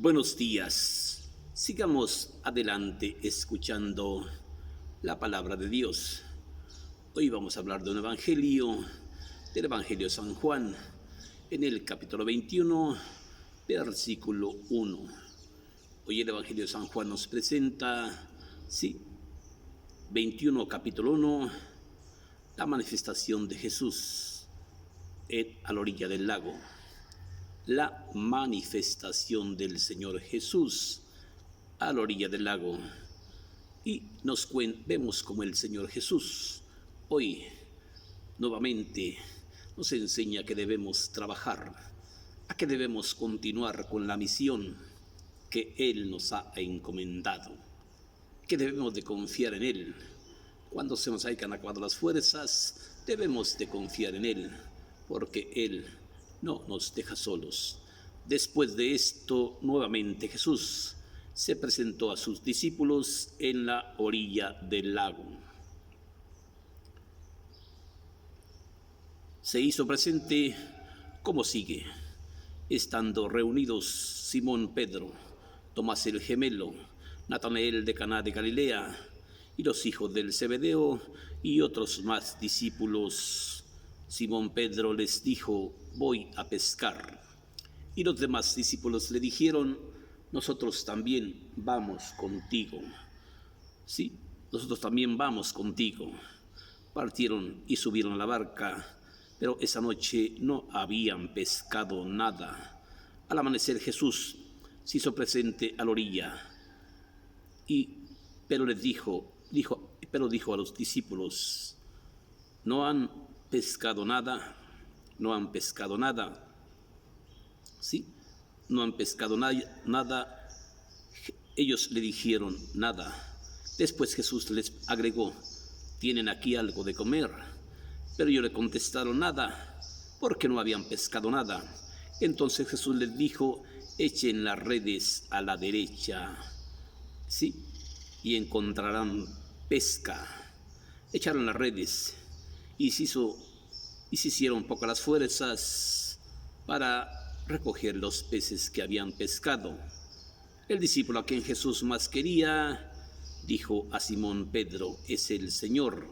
Buenos días. Sigamos adelante escuchando la palabra de Dios. Hoy vamos a hablar de un evangelio, del Evangelio de San Juan, en el capítulo 21, versículo 1. Hoy el Evangelio de San Juan nos presenta, 21, capítulo 1, la manifestación de Jesús a la orilla del lago. La manifestación del Señor Jesús a la orilla del lago. Y vemos como el Señor Jesús hoy nuevamente nos enseña que debemos trabajar, a que debemos continuar con la misión que Él nos ha encomendado, que debemos de confiar en Él. Cuando se nos hayan acabado las fuerzas, debemos de confiar en Él, porque Él no nos deja solos. Después de esto, nuevamente Jesús se presentó a sus discípulos en la orilla del lago. Se hizo presente como sigue: estando reunidos Simón Pedro, Tomás el gemelo, Natanael de Caná de Galilea y los hijos del Zebedeo y otros más discípulos. Simón Pedro les dijo: voy a pescar. Y los demás discípulos le dijeron: nosotros también vamos contigo. Sí, nosotros también vamos contigo. Partieron y subieron a la barca, pero esa noche no habían pescado nada. Al amanecer Jesús se hizo presente a la orilla, pero dijo a los discípulos: ¿no han pescado nada? ¿No han pescado nada? Sí, no han pescado nada. Ellos le dijeron: nada. Después Jesús les agregó: ¿tienen aquí algo de comer? Pero ellos le contestaron: nada, porque no habían pescado nada. Entonces Jesús les dijo: echen las redes a la derecha, sí, y encontrarán pesca. Echaron las redes y se hicieron pocas las fuerzas para recoger los peces que habían pescado. El discípulo a quien Jesús más quería dijo a Simón Pedro: es el Señor.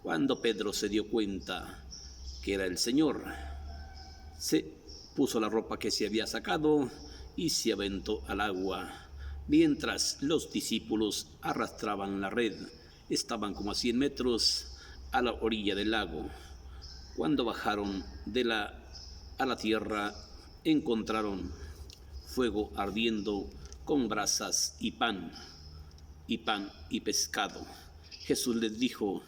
Cuando Pedro se dio cuenta que era el Señor, se puso la ropa que se había sacado y se aventó al agua, mientras los discípulos arrastraban la red. Estaban como a 100 metros a la orilla del lago. Cuando bajaron a la tierra, encontraron fuego ardiendo con brasas y pan y pescado. Jesús les dijo: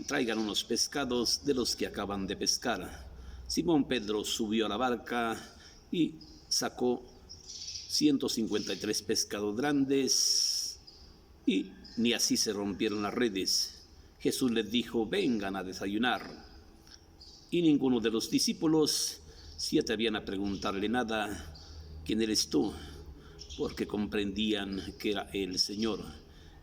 traigan unos pescados de los que acaban de pescar. Simón Pedro subió a la barca y sacó 153 pescados grandes, y ni así se rompieron las redes. Jesús les dijo: vengan a desayunar. Y ninguno de los discípulos se atrevían a preguntarle nada: ¿quién eres tú?, porque comprendían que era el Señor.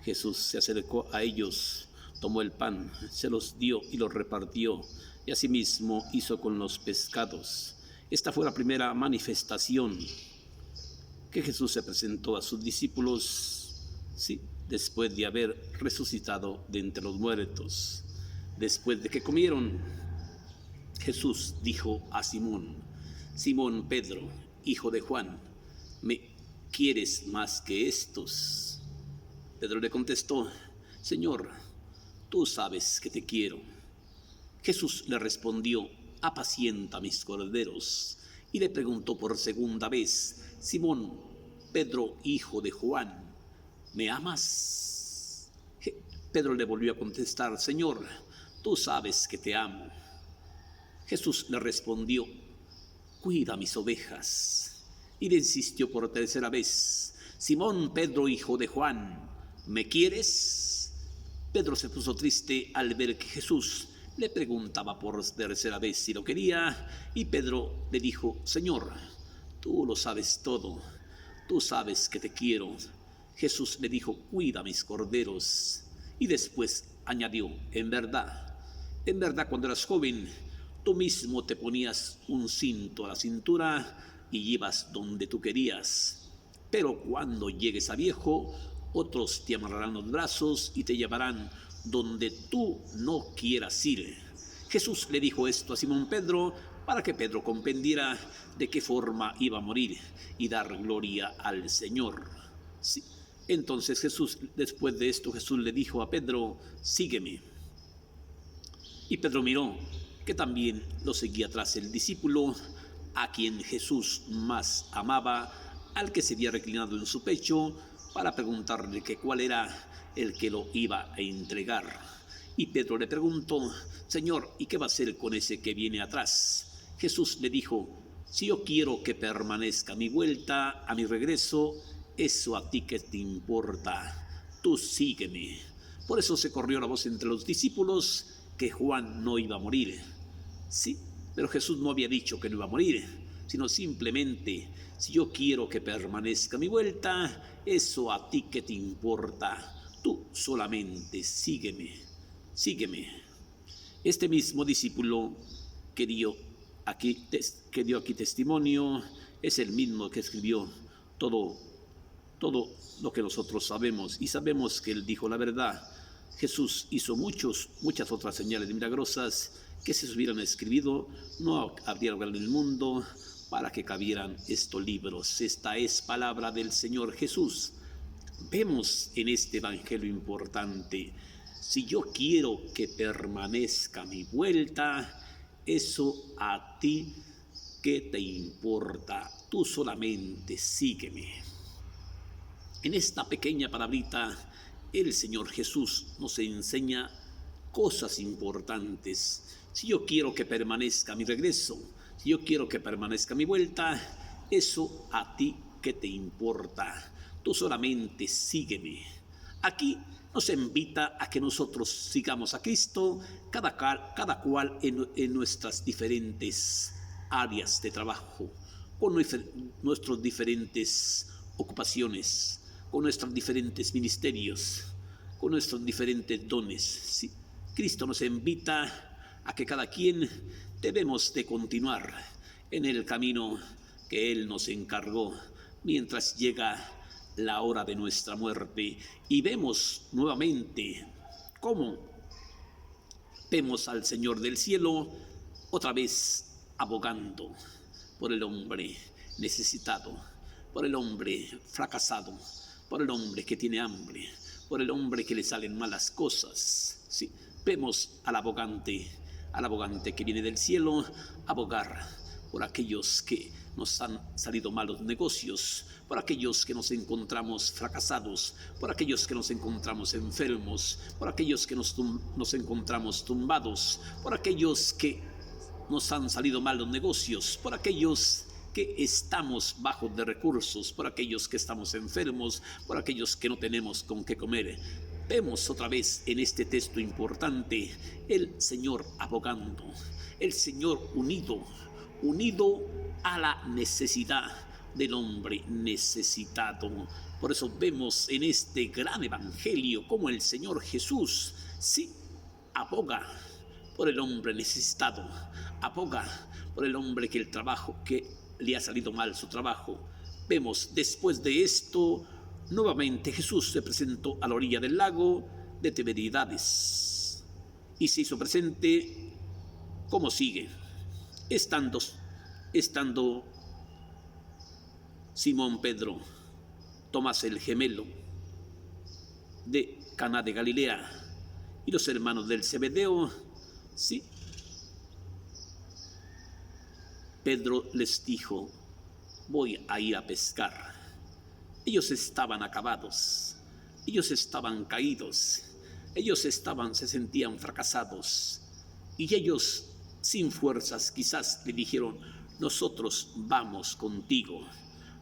Jesús se acercó a ellos, tomó el pan, se los dio y los repartió, y asimismo hizo con los pescados. Esta fue la primera manifestación que Jesús se presentó a sus discípulos, sí, después de haber resucitado de entre los muertos. Después de que comieron, Jesús dijo a Simón: Simón Pedro, hijo de Juan, ¿me quieres más que estos? Pedro le contestó: Señor, tú sabes que te quiero. Jesús le respondió: apacienta mis corderos. Y le preguntó por segunda vez: Simón Pedro, hijo de Juan, ¿me amas? Pedro le volvió a contestar: Señor, tú sabes que te amo. Jesús le respondió: cuida mis ovejas. Y le insistió por tercera vez: Simón Pedro, hijo de Juan, ¿me quieres? Pedro se puso triste al ver que Jesús le preguntaba por tercera vez si lo quería, y Pedro le dijo: Señor, tú lo sabes todo, tú sabes que te quiero. Jesús le dijo: cuida mis corderos. Y después añadió: en verdad, cuando eras joven, tú mismo te ponías un cinto a la cintura y llevas donde tú querías. Pero cuando llegues a viejo, otros te amarrarán los brazos y te llevarán donde tú no quieras ir. Jesús le dijo esto a Simón Pedro para que Pedro comprendiera de qué forma iba a morir y dar gloria al Señor. Sí. Entonces después de esto, Jesús le dijo a Pedro: sígueme. Y Pedro miró que también lo seguía tras el discípulo a quien Jesús más amaba, al que se había reclinado en su pecho, para preguntarle que cuál era el que lo iba a entregar. Y Pedro le preguntó: Señor, ¿y qué va a hacer con ese que viene atrás? Jesús le dijo: si yo quiero que permanezca a mi vuelta, a mi regreso, eso a ti qué te importa, tú sígueme. Por eso se corrió la voz entre los discípulos que Juan no iba a morir. Sí, pero Jesús no había dicho que no iba a morir, sino simplemente: si yo quiero que permanezca a mi vuelta, eso a ti qué te importa, tú solamente sígueme, sígueme. Este mismo discípulo que dio aquí testimonio es el mismo que escribió todo lo que nosotros sabemos, y sabemos que él dijo la verdad. Jesús hizo muchas otras señales milagrosas que si se hubieran escrito no habría lugar en el mundo para que cabieran estos libros. Esta es palabra del Señor Jesús. Vemos en este evangelio importante: si yo quiero que permanezca mi vuelta, eso a ti qué te importa, tú solamente sígueme. En esta pequeña palabrita, el Señor Jesús nos enseña cosas importantes. Si yo quiero que permanezca mi regreso, si yo quiero que permanezca mi vuelta, eso a ti qué te importa, tú solamente sígueme. Aquí nos invita a que nosotros sigamos a Cristo, cada cual en nuestras diferentes áreas de trabajo, con nuestras diferentes ocupaciones, con nuestros diferentes ministerios, con nuestros diferentes dones. Sí, Cristo nos invita a que cada quien debemos de continuar en el camino que Él nos encargó mientras llega la hora de nuestra muerte. Y vemos nuevamente cómo vemos al Señor del cielo otra vez abogando por el hombre necesitado, por el hombre fracasado, por el hombre que tiene hambre, por el hombre que le salen malas cosas. Sí, vemos al abogante que viene del cielo abogar por aquellos que nos han salido malos negocios, por aquellos que nos encontramos fracasados, por aquellos que nos encontramos enfermos, por aquellos que nos encontramos tumbados, por aquellos que nos han salido malos negocios, por aquellos que estamos bajos de recursos, por aquellos que estamos enfermos, por aquellos que no tenemos con qué comer. Vemos otra vez en este texto importante el Señor abogando, el Señor unido a la necesidad del hombre necesitado. Por eso vemos en este gran evangelio como el Señor Jesús sí aboga por el hombre necesitado, aboga por el hombre que le ha salido mal su trabajo. Vemos después de esto, nuevamente Jesús se presentó a la orilla del lago de Tiberíades y se hizo presente como sigue. Estando Simón Pedro, Tomás el gemelo de Caná de Galilea y los hermanos del Zebedeo, sí, Pedro les dijo: voy a ir a pescar. Ellos estaban acabados, ellos estaban caídos, ellos se sentían fracasados, y ellos sin fuerzas quizás le dijeron: nosotros vamos contigo,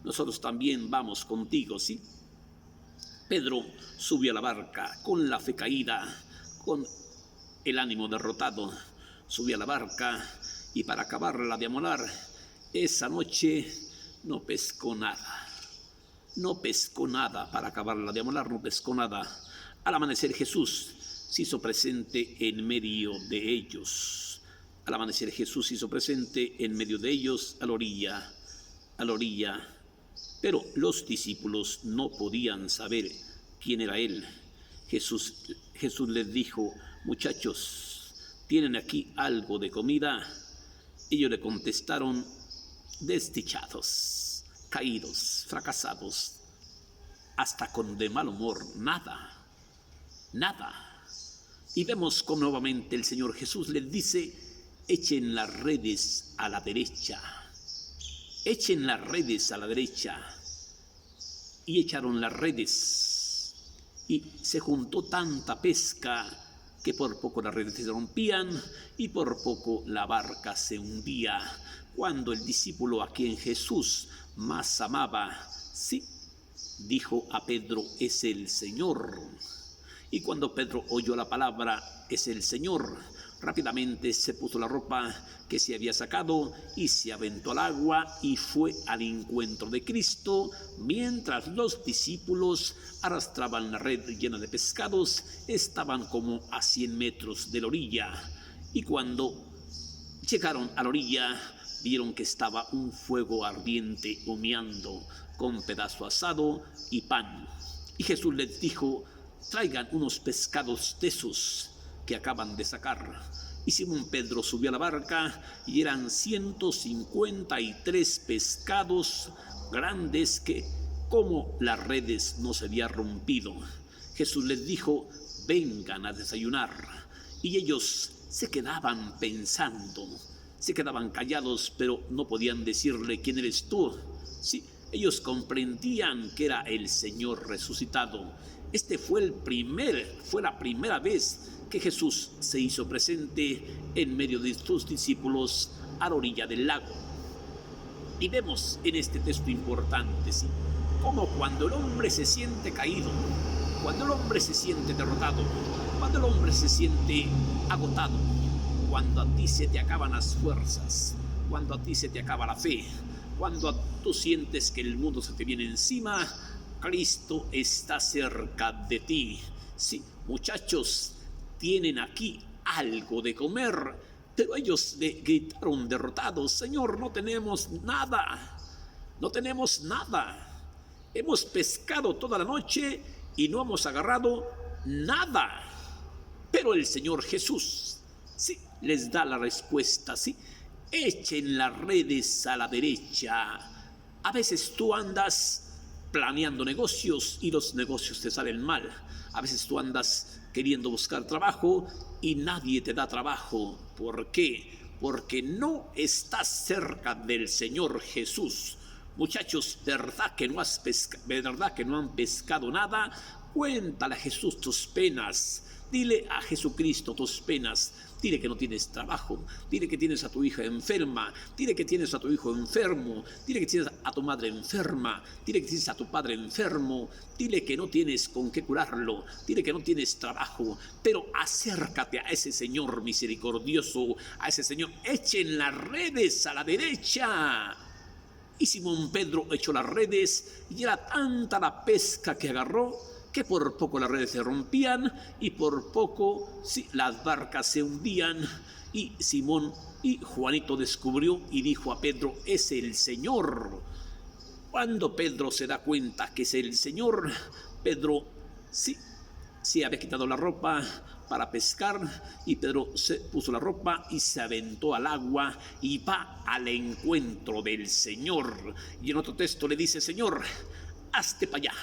nosotros también vamos contigo, ¿sí? Pedro subió a la barca con la fe caída, con el ánimo derrotado, subió a la barca y para acabarla de amolar, esa noche no pescó nada. No pescó nada, para acabarla de amolar, no pescó nada. Al amanecer Jesús se hizo presente en medio de ellos. Al amanecer Jesús se hizo presente en medio de ellos a la orilla a la orilla, pero los discípulos no podían saber quién era él. Jesús les dijo: muchachos, ¿tienen aquí algo de comida? Ellos le contestaron: desdichados, caídos, fracasados, hasta con de mal humor, nada, nada. Y vemos cómo nuevamente el Señor Jesús les dice: echen las redes a la derecha, echen las redes a la derecha. Y echaron las redes, y se juntó tanta pesca que por poco las redes se rompían y por poco la barca se hundía. Cuando el discípulo a quien Jesús más amaba, sí, dijo a Pedro: es el Señor. Y cuando Pedro oyó la palabra es el Señor, rápidamente se puso la ropa que se había sacado y se aventó al agua y fue al encuentro de Cristo, mientras los discípulos arrastraban la red llena de pescados. Estaban como a 100 metros de la orilla, y cuando llegaron a la orilla vieron que estaba un fuego ardiente humeando con pedazo asado y pan. Y Jesús les dijo: traigan unos pescados de esos que acaban de sacar. Y Simón Pedro subió a la barca y eran 153 pescados grandes que, como las redes no se habían rompido. Jesús les dijo: vengan a desayunar. Y ellos se quedaban pensando, se quedaban callados, pero no podían decirle: ¿quién eres tú? Sí, ellos comprendían que era el Señor resucitado. Fue la primera vez que Jesús se hizo presente en medio de sus discípulos a la orilla del lago. Y vemos en este texto importante, ¿sí?, cómo cuando el hombre se siente caído, cuando el hombre se siente derrotado, cuando el hombre se siente agotado, cuando a ti se te acaban las fuerzas, cuando a ti se te acaba la fe, cuando tú sientes que el mundo se te viene encima, Cristo está cerca de ti. Sí, muchachos, tienen aquí algo de comer, pero ellos le gritaron derrotados: Señor, no tenemos nada, no tenemos nada. Hemos pescado toda la noche y no hemos agarrado nada. Pero el Señor Jesús, sí, les da la respuesta, sí: echen las redes a la derecha. A veces tú andas planeando negocios y los negocios te salen mal. A veces tú andas queriendo buscar trabajo y nadie te da trabajo. ¿Por qué? Porque no estás cerca del Señor Jesús. Muchachos, ¿verdad que no han pescado nada? Cuéntale a Jesús tus penas. Dile a Jesucristo tus penas. Dile que no tienes trabajo, dile que tienes a tu hija enferma, dile que tienes a tu hijo enfermo, dile que tienes a tu madre enferma, dile que tienes a tu padre enfermo, dile que no tienes con qué curarlo, dile que no tienes trabajo, pero acércate a ese Señor misericordioso, a ese Señor. Echen las redes a la derecha. Y Simón Pedro echó las redes y era tanta la pesca que agarró que por poco las redes se rompían y por poco, sí, las barcas se hundían. Y Simón y Juanito descubrió y dijo a Pedro: es el Señor. Cuando Pedro se da cuenta que es el Señor, Pedro sí había quitado la ropa para pescar, y Pedro se puso la ropa y se aventó al agua y va al encuentro del Señor. Y en otro texto le dice: Señor, hazte para allá.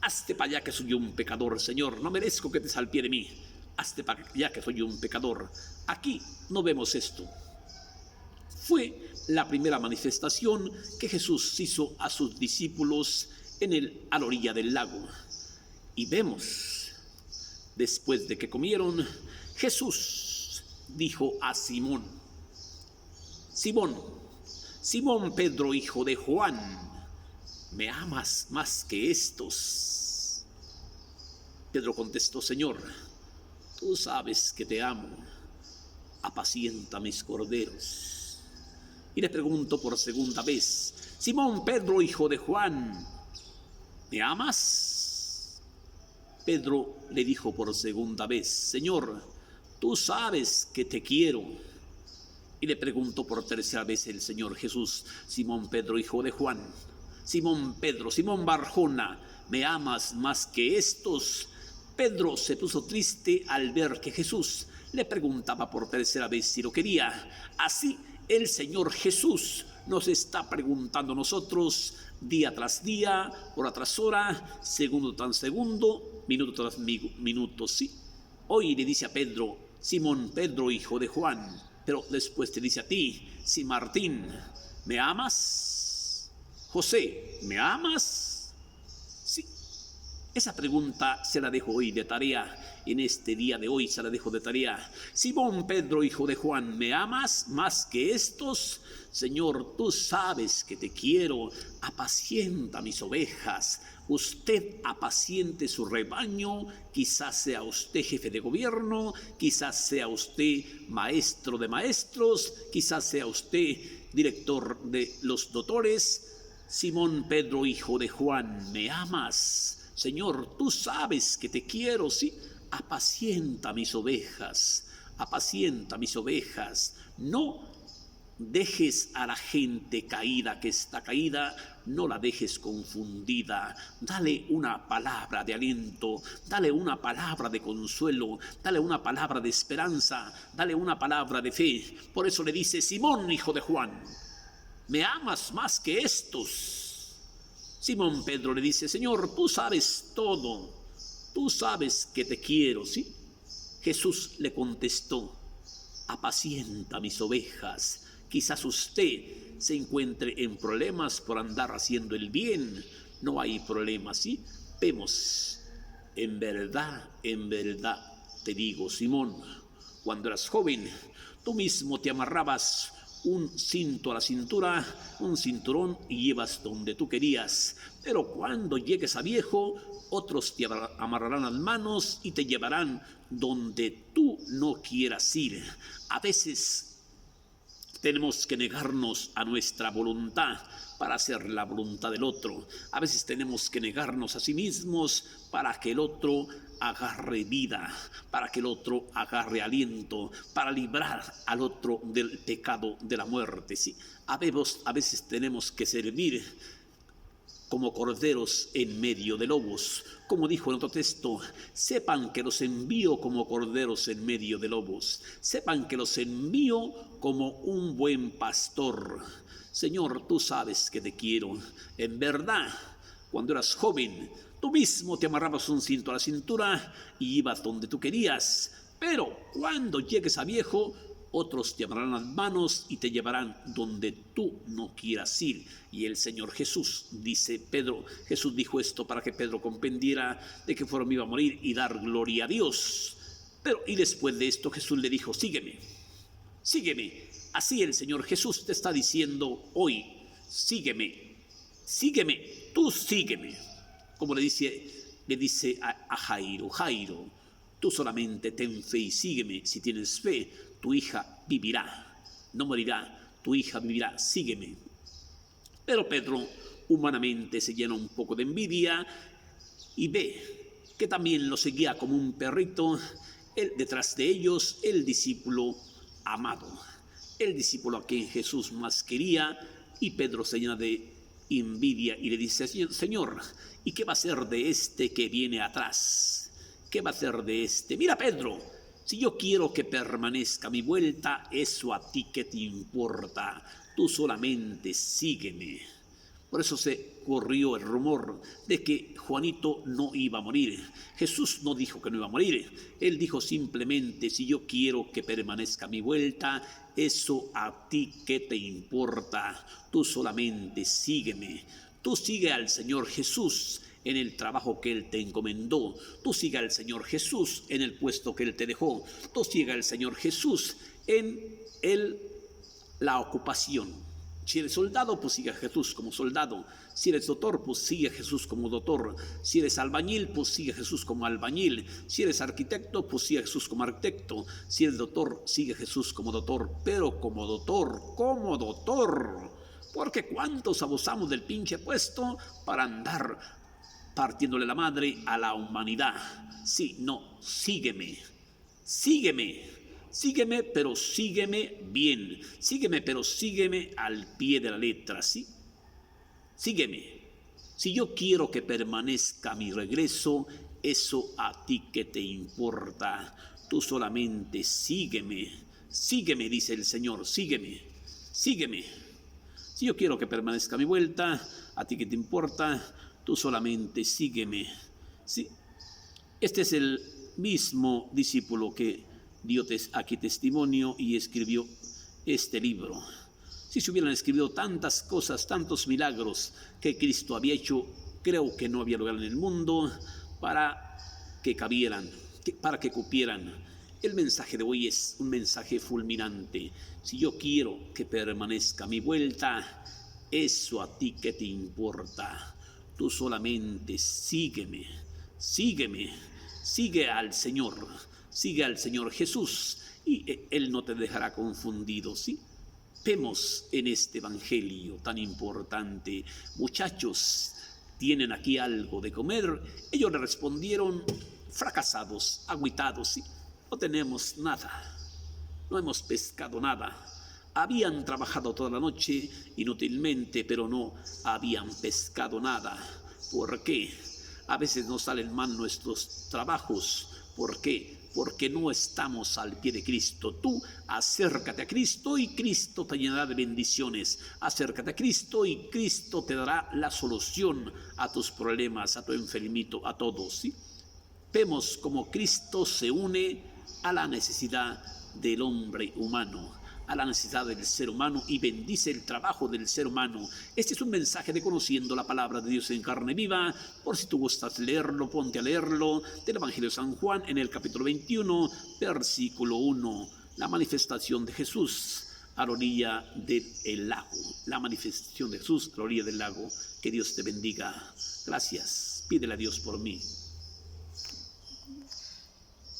Hazte para allá que soy un pecador, Señor, no merezco que te salpie de mí. Hazte para allá que soy un pecador. Aquí no vemos esto. Fue la primera manifestación que Jesús hizo a sus discípulos a la orilla del lago. Y vemos, después de que comieron, Jesús dijo a Simón: Simón Pedro, hijo de Juan, ¿me amas más que estos? Pedro contestó: Señor, tú sabes que te amo, apacienta mis corderos. Y le pregunto por segunda vez: Simón Pedro, hijo de Juan, ¿me amas? Pedro le dijo por segunda vez: Señor, tú sabes que te quiero. Y le preguntó por tercera vez el Señor Jesús: Simón Pedro, hijo de Juan, Simón Pedro, Simón Barjona, ¿me amas más que estos? Pedro se puso triste al ver que Jesús le preguntaba por tercera vez si lo quería. Así el Señor Jesús nos está preguntando a nosotros día tras día, hora tras hora, segundo tras segundo, minuto tras minuto. Sí, hoy le dice a Pedro: Simón Pedro, hijo de Juan, pero después te dice a ti: sí, Martín, ¿me amas? José, ¿me amas? Sí. Esa pregunta se la dejo hoy de tarea, en este día de hoy se la dejo de tarea. Simón Pedro, hijo de Juan, ¿me amas más que estos? Señor, tú sabes que te quiero, apacienta mis ovejas. Usted apaciente su rebaño, quizás sea usted jefe de gobierno, quizás sea usted maestro de maestros, quizás sea usted director de los doctores. Simón Pedro, hijo de Juan, ¿me amas? Señor, tú sabes que te quiero, sí, apacienta mis ovejas, apacienta mis ovejas. No dejes a la gente caída que está caída, no la dejes confundida. Dale una palabra de aliento, dale una palabra de consuelo, dale una palabra de esperanza, dale una palabra de fe. Por eso le dice: Simón, hijo de Juan, ¿me amas más que estos? Simón Pedro le dice: Señor, tú sabes todo, tú sabes que te quiero, ¿sí? Jesús le contestó: apacienta mis ovejas. Quizás usted se encuentre en problemas por andar haciendo el bien. No hay problema, ¿sí? Vemos, en verdad te digo, Simón, cuando eras joven, tú mismo te amarrabas un cinto a la cintura, un cinturón, y llevas donde tú querías. Pero cuando llegues a viejo, otros te amarrarán las manos y te llevarán donde tú no quieras ir. A veces tenemos que negarnos a nuestra voluntad para hacer la voluntad del otro. A veces tenemos que negarnos a sí mismos para que el otro agarre vida, para que el otro agarre aliento, para librar al otro del pecado de la muerte. ¿Sí? A veces tenemos que servir como corderos en medio de lobos. Como dijo en otro texto: sepan que los envío como corderos en medio de lobos. Sepan que los envío como un buen pastor. Señor, tú sabes que te quiero. En verdad, cuando eras joven, tú mismo te amarrabas un cinto a la cintura y ibas donde tú querías. Pero cuando llegues a viejo, otros te amarrarán las manos y te llevarán donde tú no quieras ir. Y el Señor Jesús, dice Pedro, Jesús dijo esto para que Pedro comprendiera de qué forma iba a morir y dar gloria a Dios. Y después de esto Jesús le dijo: sígueme, sígueme. Así el Señor Jesús te está diciendo hoy: sígueme, sígueme, tú sígueme. Como le dice a Jairo: Jairo, tú solamente ten fe y sígueme. Si tienes fe, tu hija vivirá, no morirá, tu hija vivirá, sígueme. Pero Pedro humanamente se llena un poco de envidia y ve que también lo seguía como un perrito, detrás de ellos el discípulo amado, el discípulo a quien Jesús más quería. Y Pedro se llena de envidia y le dice: Señor, ¿y qué va a ser de este que viene atrás? ¿Qué va a hacer de este? Mira, Pedro, si yo quiero que permanezca mi vuelta, eso a ti qué te importa. Tú solamente sígueme. Por eso se corrió el rumor de que Juanito no iba a morir. Jesús no dijo que no iba a morir. Él dijo simplemente: si yo quiero que permanezca mi vuelta, eso a ti qué te importa. Tú solamente sígueme. Tú sigue al Señor Jesús en el trabajo que Él te encomendó. Tú siga al Señor Jesús en el puesto que Él te dejó. Tú siga al Señor Jesús en la ocupación. Si eres soldado, pues sigue a Jesús como soldado. Si eres doctor, pues sigue a Jesús como doctor. Si eres albañil, pues sigue a Jesús como albañil. Si eres arquitecto, pues sigue a Jesús como arquitecto. Si eres doctor, sigue a Jesús como doctor. Pero como doctor, porque cuántos abusamos del pinche puesto para andar partiéndole la madre a la humanidad. Sí, no, sígueme, sígueme. Sígueme, pero sígueme bien. Sígueme, pero sígueme al pie de la letra, ¿sí? Sígueme. Si yo quiero que permanezca mi regreso, eso a ti que te importa. Tú solamente sígueme. Sígueme, dice el Señor, sígueme. Sígueme. Si yo quiero que permanezca mi vuelta, a ti que te importa, tú solamente sígueme. ¿Sí? Este es el mismo discípulo que dio aquí testimonio y escribió este libro. Si se hubieran escrito tantas cosas, tantos milagros que Cristo había hecho, creo que no había lugar en el mundo para que cabieran, para que cupieran. El mensaje de hoy es un mensaje fulminante. Si yo quiero que permanezca mi vuelta, eso a ti que te importa. Tú solamente sígueme, sígueme, sigue al Señor Jesús y Él no te dejará confundido, ¿sí? Vemos en este evangelio tan importante, muchachos, ¿tienen aquí algo de comer? Ellos le respondieron fracasados, agüitados, ¿sí? No tenemos nada, no hemos pescado nada. Habían trabajado toda la noche inútilmente, pero no habían pescado nada. ¿Por qué? A veces nos salen mal nuestros trabajos. ¿Por qué? Porque no estamos al pie de Cristo. Tú acércate a Cristo y Cristo te llenará de bendiciones. Acércate a Cristo y Cristo te dará la solución a tus problemas, a tu enfermito, a todos, ¿sí? Vemos cómo Cristo se une a la necesidad del hombre humano, a la necesidad del ser humano y bendice el trabajo del ser humano. Este es un mensaje de Conociendo la Palabra de Dios en Carne Viva. Por si tú gustas leerlo, ponte a leerlo, del Evangelio de San Juan en el capítulo 21, versículo 1. La manifestación de Jesús a la orilla del lago. La manifestación de Jesús a la orilla del lago. Que Dios te bendiga. Gracias. Pídele a Dios por mí.